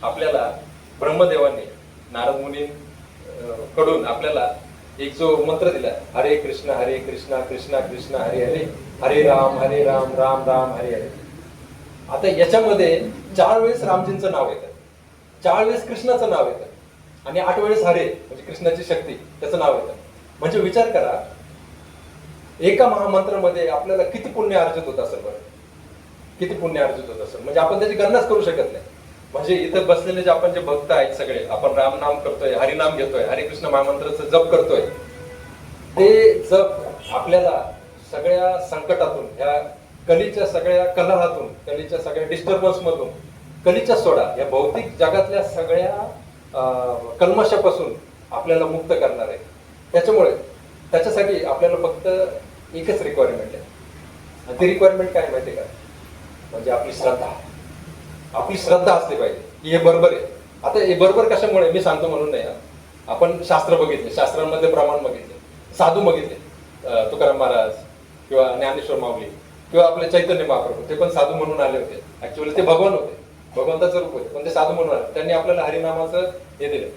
आपल्याला ब्रह्मदेवाने नारद मुनी कडून आपल्याला एक जो मंत्र दिला, हरे कृष्ण कृष्ण कृष्ण हरे हरे, हरे राम राम राम हरे हरे. आता याच्यामध्ये 4 वेळेस रामजींचं नाव येतं, 4 वेळेस कृष्णाचं नाव येतं आणि 8 वेळेस हरे म्हणजे कृष्णाची शक्ती त्याचं नाव येतं. म्हणजे विचार करा, एका महामंत्रामध्ये आपल्याला किती पुण्य अर्जित होत असेल बरं, किती पुण्य अर्जित होत असेल, म्हणजे आपण त्याची गणनाच करू शकत नाही. म्हणजे इथं बसलेले जे आपण जे भक्त आहेत सगळे, आपण राम नाम करतोय, हरिनाम घेतोय, हरे कृष्ण महामंत्राचं जप करतोय, ते जप आपल्याला सगळ्या संकटातून, ह्या कलीच्या सगळ्या कलहातून, कलीच्या सगळ्या डिस्टर्बन्स मधून, कलीच्या सोडा या भौतिक जगातल्या सगळ्या कल्मशापासून आपल्याला मुक्त करणार आहे. त्याच्यामुळे त्याच्यासाठी आपल्याला फक्त एकच रिक्वायरमेंट आहे. ती रिक्वायरमेंट काय माहिती का? म्हणजे आपली श्रद्धा. आपली श्रद्धा असली पाहिजे की हे बरोबर आहे. आता हे बरोबर कशामुळे मी सांगतो म्हणून नाही, आपण शास्त्र बघितले, शास्त्रांमध्ये प्रमाण बघितले, साधू बघितले, तुकाराम महाराज किंवा ज्ञानेश्वर माऊली किंवा आपले चैतन्य महाप्रभू, ते पण साधू म्हणून आले होते. ऍक्च्युअली ते भगवान होते, भगवंताचं रूप होते, पण ते साधू म्हणून आले. त्यांनी आपल्याला हरिनामाचं हे दिलं.